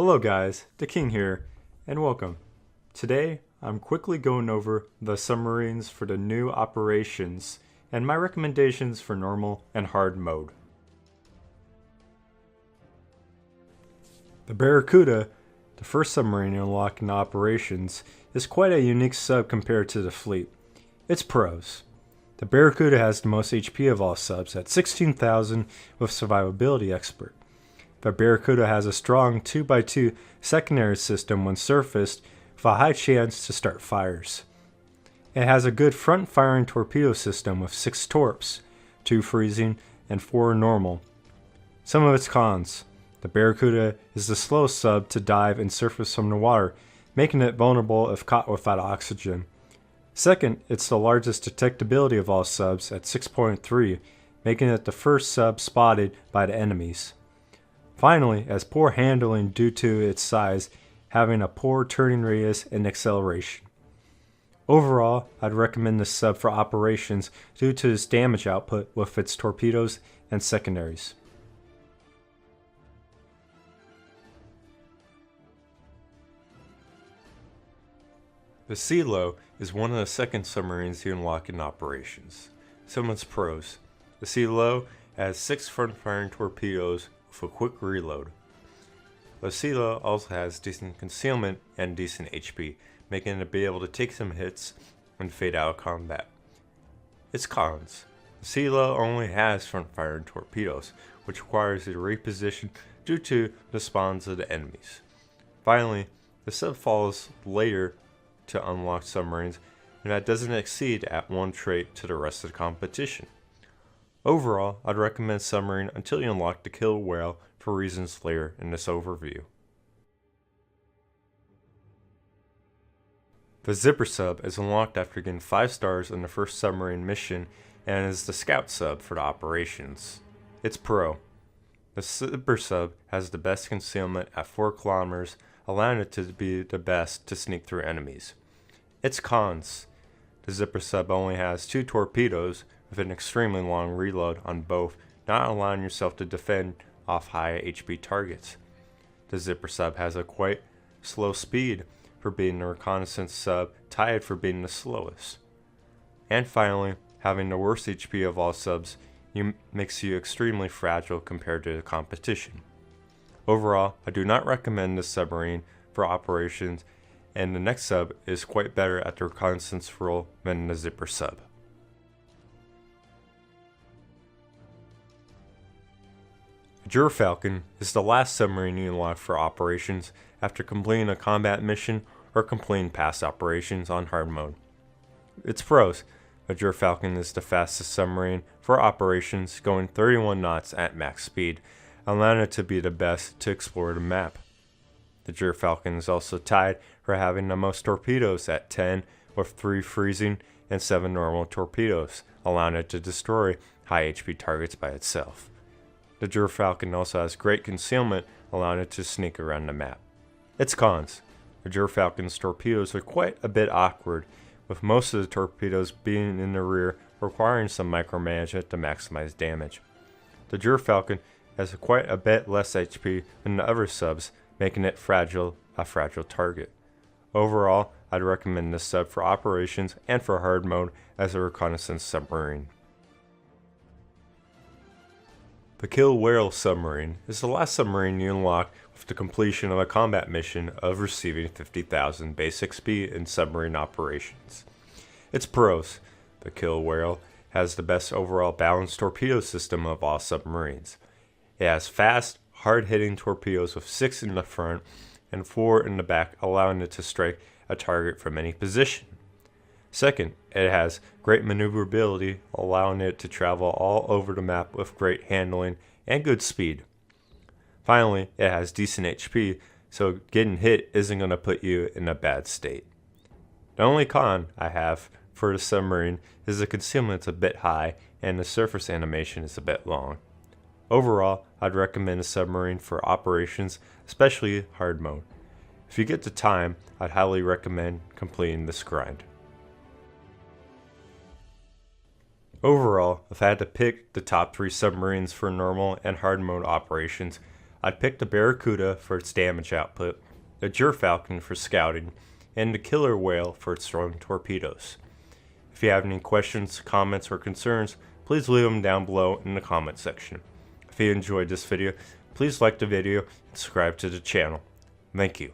Hello guys, the King here, and welcome. Today, I'm quickly going over the submarines for the new operations and my recommendations for normal and hard mode. The Barracuda, the first submarine unlocked in operations, is quite a unique sub compared to the fleet. Its pros. The Barracuda has the most HP of all subs at 16,000 with survivability expert. The Barracuda has a strong 2x2 secondary system when surfaced with a high chance to start fires. It has a good front firing torpedo system with 6 torps, 2 freezing and 4 normal. Some of its cons. The Barracuda is the slowest sub to dive and surface from the water, making it vulnerable if caught without oxygen. Second, it's the largest detectability of all subs at 6.3, making it the first sub spotted by the enemies. Finally, it has poor handling due to its size, having a poor turning radius and acceleration. Overall, I'd recommend this sub for operations due to its damage output with its torpedoes and secondaries. The Celo is one of the second submarines you unlock in operations. Some of its pros. The Celo has 6 front-firing torpedoes with a quick reload. The Celo also has decent concealment and decent HP, making it be able to take some hits and fade out of combat. Its cons. The Celo only has front-firing torpedoes, which requires you to reposition due to the spawns of the enemies. Finally, the sub falls later to unlock submarines, and that doesn't exceed at 1 trait to the rest of the competition. Overall, I'd recommend submarine until you unlock the killer whale for reasons later in this overview. The Zipper sub is unlocked after getting 5 stars in the first submarine mission and is the scout sub for the operations. It's pro. The Zipper sub has the best concealment at 4 kilometers, allowing it to be the best to sneak through enemies. Its cons. The Zipper sub only has 2 torpedoes with an extremely long reload on both, not allowing yourself to defend off high HP targets. The Zipper sub has a quite slow speed for being a reconnaissance sub, tied for being the slowest. And finally, having the worst HP of all subs makes you extremely fragile compared to the competition. Overall, I do not recommend this submarine for operations, and the next sub is quite better at the reconnaissance role than the Zipper sub. Juror Falcon is the last submarine you unlock for operations after completing a combat mission or completing past operations on hard mode. Its pros. The Juror Falcon is the fastest submarine for operations, going 31 knots at max speed, allowing it to be the best to explore the map. The Juror Falcon is also tied for having the most torpedoes at 10, with 3 freezing and 7 normal torpedoes, allowing it to destroy high HP targets by itself. The Juror Falcon also has great concealment, allowing it to sneak around the map. Its cons. The Juror Falcon's torpedoes are quite a bit awkward, with most of the torpedoes being in the rear, requiring some micromanagement to maximize damage. The Juror Falcon has quite a bit less HP than the other subs, making it a fragile target. Overall, I'd recommend this sub for operations and for hard mode as a reconnaissance submarine. The Killer Whale submarine is the last submarine you unlock with the completion of a combat mission of receiving 50,000 base XP in submarine operations. Its pros. The Killer Whale has the best overall balanced torpedo system of all submarines. It has fast, hard-hitting torpedoes with 6 in the front and 4 in the back, allowing it to strike a target from any position. Second, it has great maneuverability, allowing it to travel all over the map with great handling and good speed. Finally, it has decent HP, so getting hit isn't going to put you in a bad state. The only con I have for the submarine is the concealment's a bit high and the surface animation is a bit long. Overall, I'd recommend a submarine for operations, especially hard mode. If you get the time, I'd highly recommend completing this grind. Overall, if I had to pick the top 3 submarines for normal and hard mode operations, I'd pick the Barracuda for its damage output, the Juror Falcon for scouting, and the Killer Whale for its throwing torpedoes. If you have any questions, comments, or concerns, please leave them down below in the comment section. If you enjoyed this video, please like the video and subscribe to the channel. Thank you.